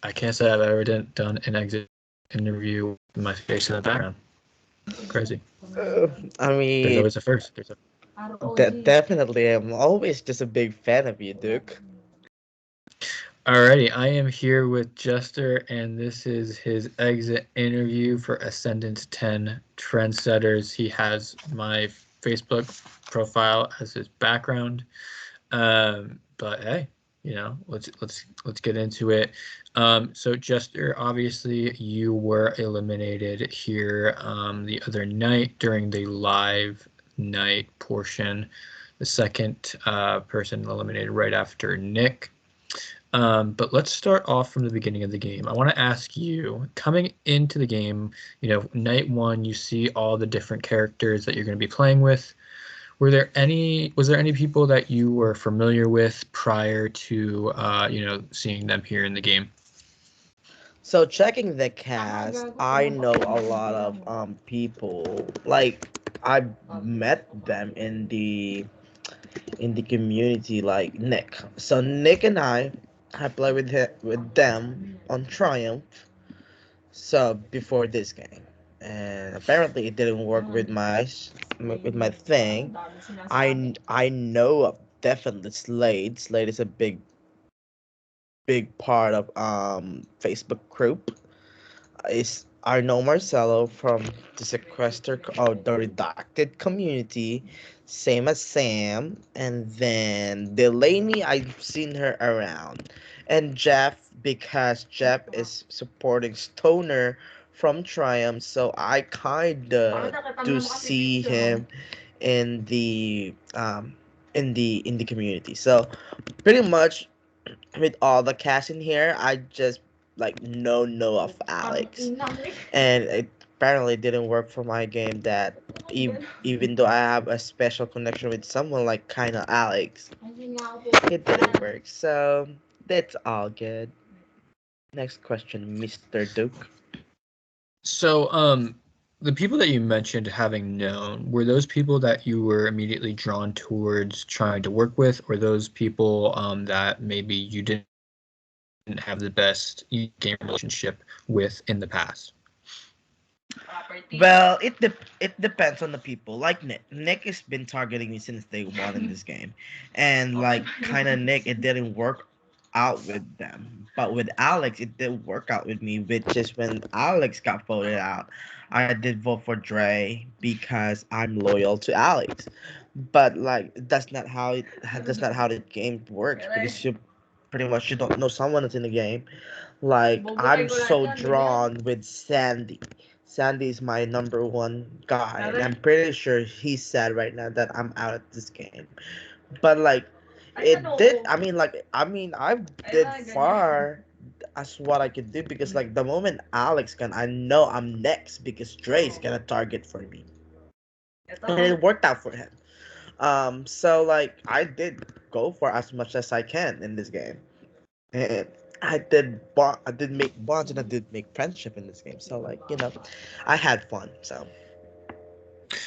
I can't say I've ever done an exit interview with my face in the background. Crazy. Uh, I There's mean, always a first. definitely, I'm always just a big fan of you, Duke. Alrighty, I am here with Jester, and this is his exit interview for Ascendance 10 Trendsetters. He has my Facebook profile as his background. But hey, let's get into it. So Jester, obviously you were eliminated here the other night during the live night portion. The second person eliminated right after Nick. But let's start off from the beginning of the game. I want to ask you, coming into the game, night one, you see all the different characters that you're going to be playing with. Was there any people that you were familiar with prior to seeing them here in the game? So checking the cast, I know a lot of people. Like I met them in the community, like Nick. So Nick and I played with them on Triumph. So before this game, and apparently it didn't work with my thing. I know of definitely Slade. Slade is a big part of Facebook group. Is I know Marcelo from the sequester or the redacted community, same as Sam, and then Delaney. I've seen her around, and Jeff because Jeff is supporting Stoner from Triumph, so I kinda do see him in the community. So pretty much with all the cast in here, I just like know of Alex, and it apparently didn't work for my game. That even though I have a special connection with someone like kind of Alex, it didn't work. So that's all good. Next question, Mr. Duke. So, the people that you mentioned having known, were those people that you were immediately drawn towards trying to work with, or those people that maybe you didn't have the best game relationship with in the past? Well, it depends on the people. Like Nick, Nick has been targeting me since day one in this game, and like kind of Nick, it didn't work out with them. But with Alex, it did work out with me, which is when Alex got voted out. I did vote for Dre because I'm loyal to Alex. But like that's not how the game works because you pretty much you don't know someone that's in the game. Like I'm so drawn with Sandy. Sandy is my number one guy, and I'm pretty sure he's sad right now that I'm out of this game. But like, it did. I did far as what I could do because like the moment Alex can, I know I'm next because Dre's gonna target for me, and it worked out for him. So like I did go for as much as I can in this game. And I did make bonds and I did make friendship in this game. So like, I had fun. So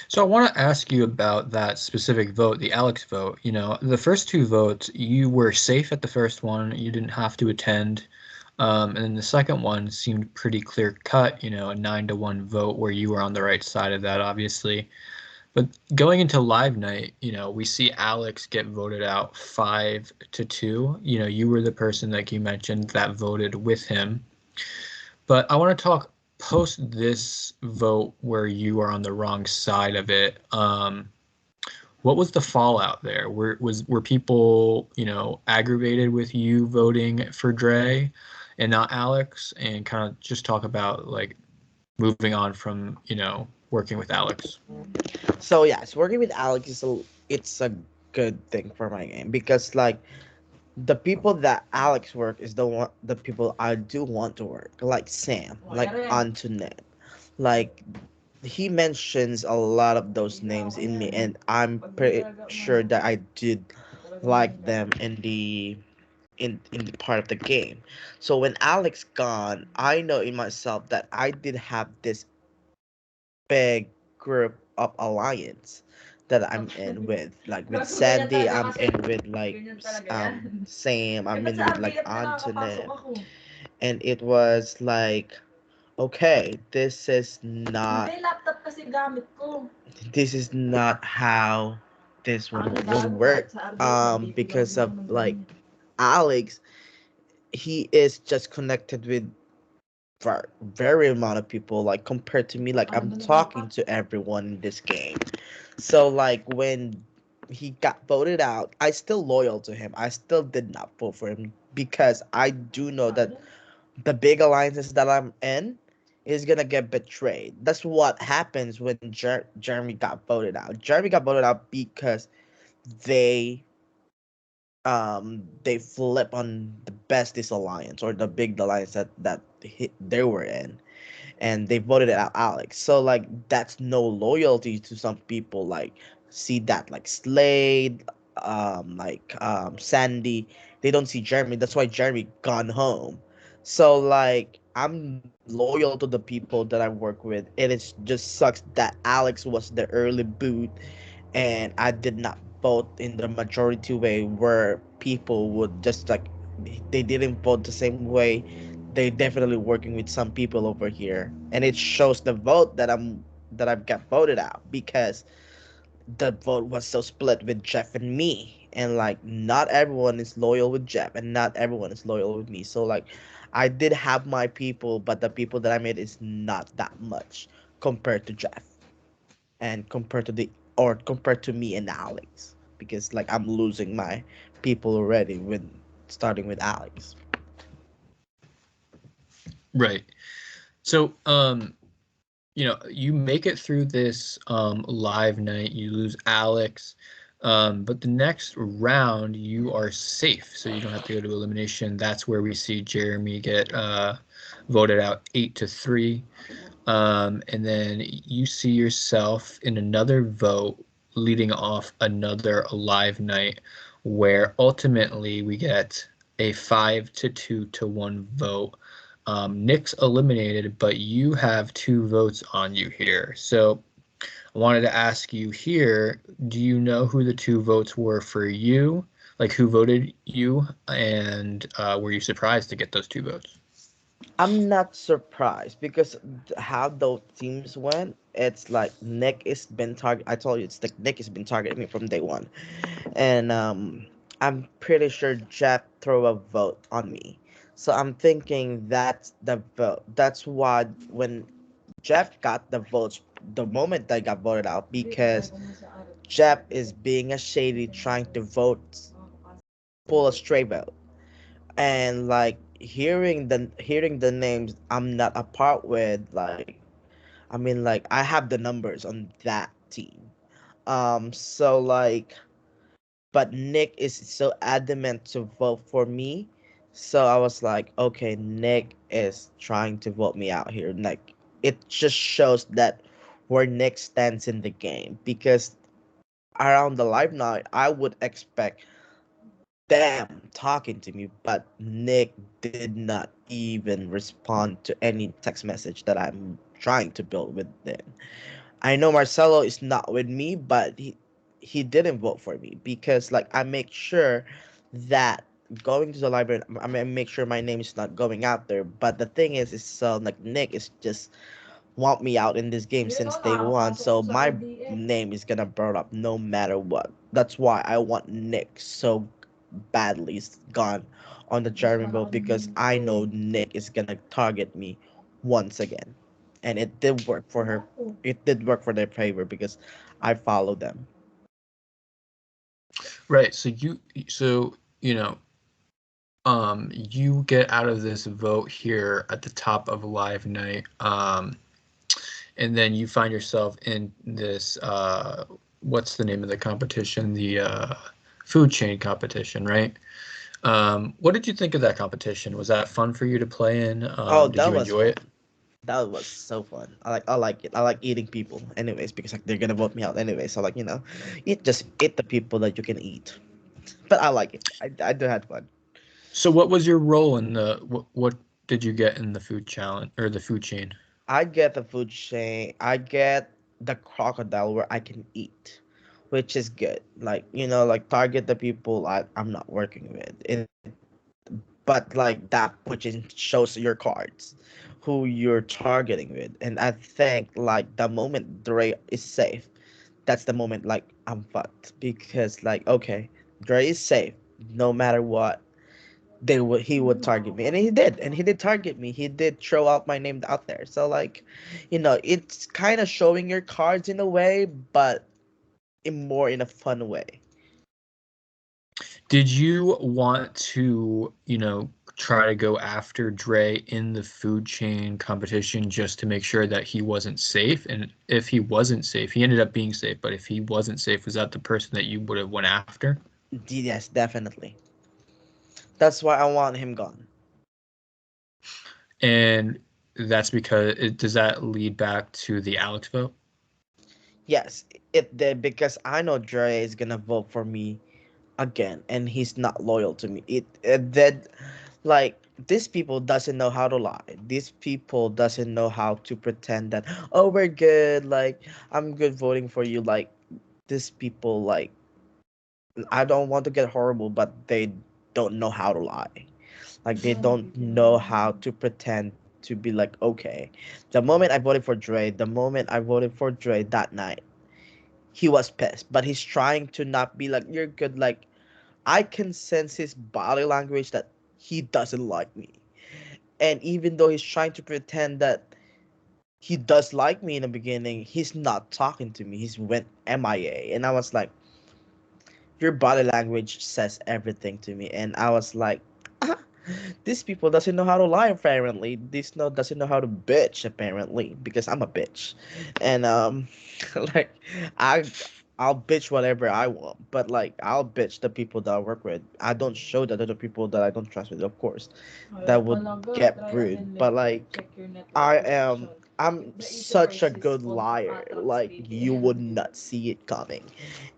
So I want to ask you about that specific vote, the Alex vote. The first two votes, you were safe at the first one. You didn't have to attend. And then the second one seemed pretty clear cut, a 9-1 vote where you were on the right side of that, obviously. But going into live night, we see Alex get voted out 5-2. You were the person, like you mentioned, that voted with him. But I want to talk post this vote where you are on the wrong side of it. What was the fallout there? Were people, aggravated with you voting for Dre and not Alex? And kind of just talk about like moving on from, working with Alex. so yes, working with Alex it's a good thing for my game because like the people that Alex work is the people I do want to work. Like Sam, like Antoinette. Like he mentions a lot of those names in me and I'm pretty sure that I did like them in the part of the game. So when Alex gone, I know in myself that I did have this big group of alliance that I'm in with. Like with Sandy, I'm in with like Sam, I'm in with like Antoinette. and it was like, okay, this is not how this would work. Because of like Alex, he is just connected with very amount of people, like compared to me, like I'm talking to everyone in this game. So like when he got voted out, I still loyal to him. I still did not vote for him because I do know that the big alliances that I'm in is gonna get betrayed. That's what happens when Jeremy got voted out. Jeremy got voted out because they they flip on the bestest alliance or the big alliance they were in, and they voted out Alex. So like that's no loyalty to some people. Like see that like Slade, Sandy, they don't see Jeremy. That's why Jeremy gone home. So like I'm loyal to the people that I work with. And it just sucks that Alex was the early boot and I did not vote in the majority way where people would just like they didn't vote the same way. They definitely working with some people over here, and it shows the vote that I've got voted out because the vote was so split with Jeff and me, and like not everyone is loyal with Jeff, and not everyone is loyal with me. So like, I did have my people, but the people that I made is not that much compared to Jeff and compared to me and Alex because like I'm losing my people already when starting with Alex. Right. So, you make it through this live night, you lose Alex, but the next round you are safe, so you don't have to go to elimination. That's where we see Jeremy get voted out 8-3. And then you see yourself in another vote leading off another live night where ultimately we get a 5-2-1 vote. Nick's eliminated, but you have two votes on you here. So I wanted to ask you here, do you know who the two votes were for you? Like who voted you, and were you surprised to get those two votes? I'm not surprised because how those teams went, it's like Nick has been target. I told you it's like Nick has been targeting me from day one, and I'm pretty sure Jeff threw a vote on me. So I'm thinking that's the vote. That's why when Jeff got the votes, the moment I got voted out, because Jeff is being a shady, trying to pull a stray vote, and like hearing the names I'm not a part with, like I mean like I have the numbers on that team. So like but Nick is so adamant to vote for me. So I was like, okay, Nick is trying to vote me out here. Like it just shows that where Nick stands in the game because around the live night I would expect them talking to me, but Nick did not even respond to any text message that I'm trying to build with them. I know Marcelo is not with me, but he didn't vote for me because like I make sure that going to the library, I mean, make sure my name is not going out there. But the thing is so like Nick is just want me out in this game since day one, so my name is gonna burn up no matter what. That's why I want Nick so badly gone on the Jeremy boat because I know Nick is gonna target me once again, and it did work for her. It did work for their favor because I followed them. Right. So you get out of this vote here at the top of live night, and then you find yourself in this what's the name of the competition? The food chain competition, right? What did you think of that competition? Was that fun for you to play in? Oh, Did that you was enjoy fun. it? That was so fun. I like it. I like eating people anyways because like they're gonna vote me out anyway. So like eat the people that you can eat. But I like it. I do have fun. So what was your role in the what did you get in the food challenge or the food chain? I get the food chain. I get the crocodile where I can eat, which is good. Like like target the people I'm not working with. But but like that which shows your cards, who you're targeting with. And I think like the moment Dre is safe, that's the moment like I'm fucked, because like okay, Dre is safe no matter what. He would target me, and he did target me. He did throw out my name out there. So like, it's kind of showing your cards in a way, but in a fun way. Did you want to, try to go after Dre in the food chain competition just to make sure that he wasn't safe? And if he wasn't safe, he ended up being safe, but if he wasn't safe, was that the person that you would have went after? Yes, definitely. That's why I want him gone. And that's because does that lead back to the Alex vote? Yes, it did, because I know Dre is gonna vote for me again, and he's not loyal to me. It did, like, these people doesn't know how to lie. These people doesn't know how to pretend that, oh, we're good, like I'm good voting for you. Like, these people, like, I don't want to get horrible, but they don't know how to lie. Like, they don't know how to pretend to be like, okay. The moment I voted for Dre that night, he was pissed, but he's trying to not be like, you're good. Like, I can sense his body language that he doesn't like me. And even though he's trying to pretend that he does like me in the beginning, he's not talking to me. He's went MIA. And I was like, your body language says everything to me. And I was like, ah, these people doesn't know how to lie apparently. This no doesn't know how to bitch apparently, because I'm a bitch. And like, I I'll bitch whatever I want, but like I'll bitch the people that I work with. I don't show that to the people that I don't trust with, of course. That would get rude. But like, I'm such a good liar. Like, you would not see it coming.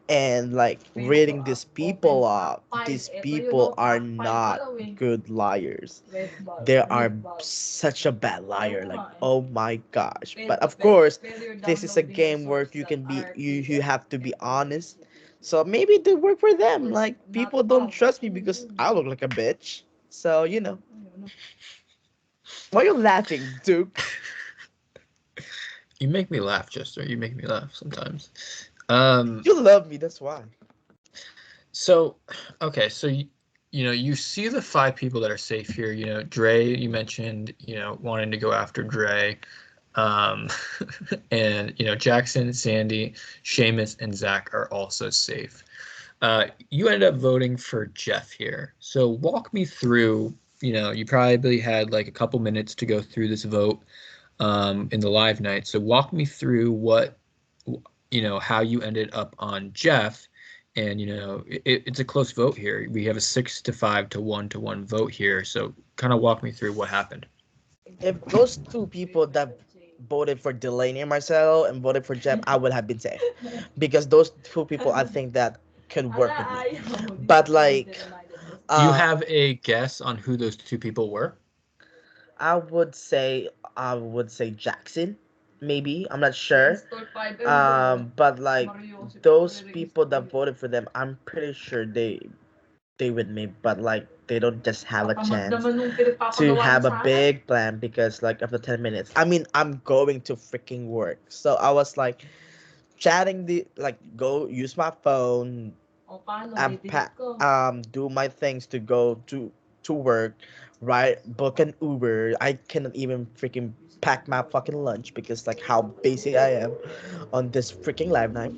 And like, reading these people up, these people are not good liars. They are such a bad liar, like, oh my gosh. But of course, this is a game where you have to be honest. So maybe it did work for them. Like, people don't trust me because I look like a bitch. So why are you laughing, Duke? You make me laugh, Jester. You make me laugh sometimes. Um, You love me, that's why. so, okay, so you see the five people that are safe here. Dre, you mentioned, wanting to go after Dre. Um, and Jackson, Sandy, Seamus, and Zach are also safe. You ended up voting for Jeff here. So walk me through. You probably had like a couple minutes to go through this vote in the live night. So walk me through how you ended up on Jeff. And it's a close vote here. We have a 6-5 to 1-1 vote here. So kind of walk me through what happened. If those two people that voted for Delaney and Marcelo and voted for Jeff, I would have been safe, because those two people I think that could work with me. But like, Do you uh, have a guess on who those two people were? I would say Jackson, maybe, I'm not sure. But like, those people that voted for them, I'm pretty sure they with me, but like, they don't just have a chance to have a big plan, because like, after 10 minutes, I mean, I'm going to freaking work. So I was like chatting, the like, go use my phone and do my things to go to work, right? Book an Uber. I cannot even freaking pack my fucking lunch, because like how basic I am on this freaking live night.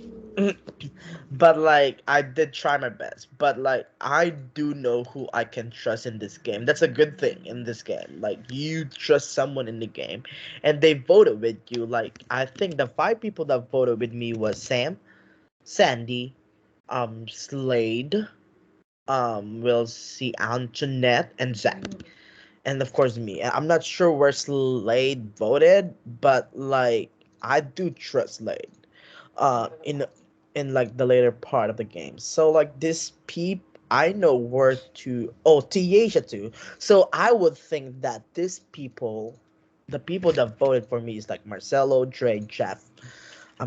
But like, I did try my best. But like, I do know who I can trust in this game. That's a good thing in this game. Like, you trust someone in the game, and they voted with you. Like, I think the five people that voted with me was Sam, Sandy, Slade, we'll see Antoinette and Zach, and of course me. I'm not sure where Slade voted, but like, I do trust Slade. In like the later part of the game. So like, this peep, I know where to. Oh, Tiaja too. So I would think that the people that voted for me is like Marcelo, Dre, Jeff,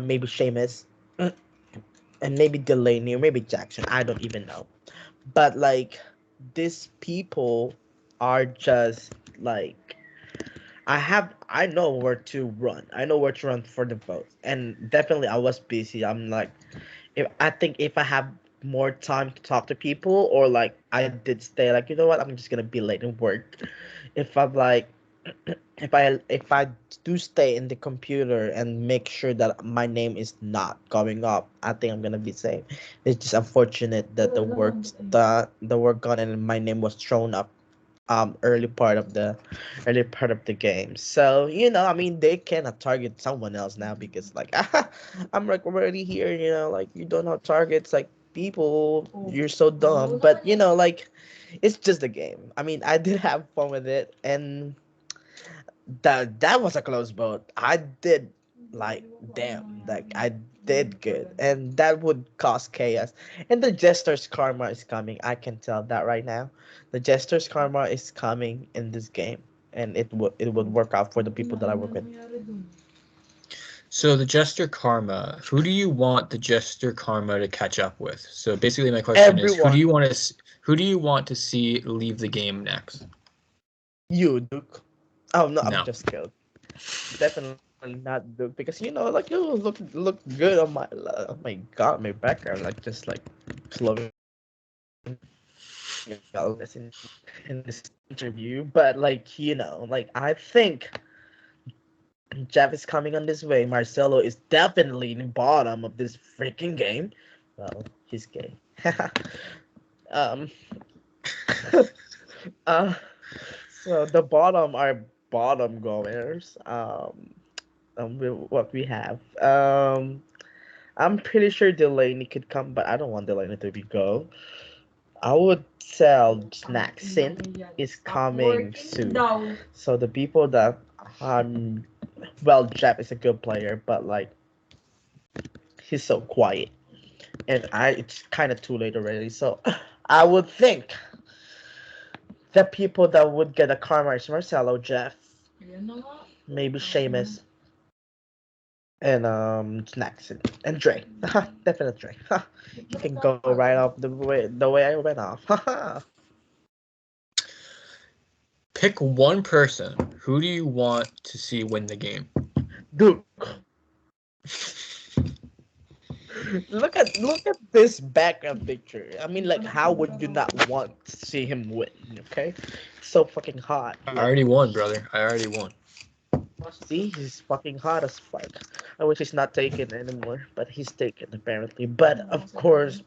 maybe Seamus, and maybe Delaney, or maybe Jackson. I don't even know. But like, these people, are just like I know where to run. I know where to run for the votes. And definitely I was busy. I'm like if I have more time to talk to people, or like I did stay like, you know what, I'm just gonna be late in work. If I'm like if I do stay in the computer and make sure that my name is not going up, I think I'm gonna be safe. It's just unfortunate that the work gone and my name was thrown up early part of the game. So I mean, they cannot target someone else now because like I'm like already here. Like you don't have targets. Like people, you're so dumb. But like it's just a game. I mean, I did have fun with it, and that was a close vote. I did like damn, like I did good, and that would cause chaos. And the Jester's karma is coming. I can tell that right now. The Jester's karma is coming in this game, and it would work out for the people that I work with. So the Jester Karma, who do you want the Jester Karma to catch up with? So basically, my question is, Everyone, who do you want to see leave the game next? you Duke. Oh no, I'm No. just kidding. Definitely not Duke because like you look good on my oh my god, my background like just like flowing all this in this interview, but like like I think Jeff is coming on this way. Marcelo is definitely in the bottom of this freaking game. Well, he's gay. um, uh, so the bottom are bottom goers. What we have. I'm pretty sure Delaney could come, but I don't want Delaney to be go. I would tell Snacksin is coming soon. So the people that well, Jeff is a good player, but like he's so quiet, and it's kind of too late already. So I would think the people that would get a karma is Marcelo, Jeff, maybe Seamus, and Snacksin and Dre. Definitely Dre. You can go right off the way I went off. Pick one person. Who do you want to see win the game? Duke. Look at this background picture. I mean, like, how would you not want to see him win? Okay, it's so fucking hot. I Like, already won, brother. I already won. see, he's fucking hot as fuck. I wish he's not taken anymore, but he's taken apparently. But of course,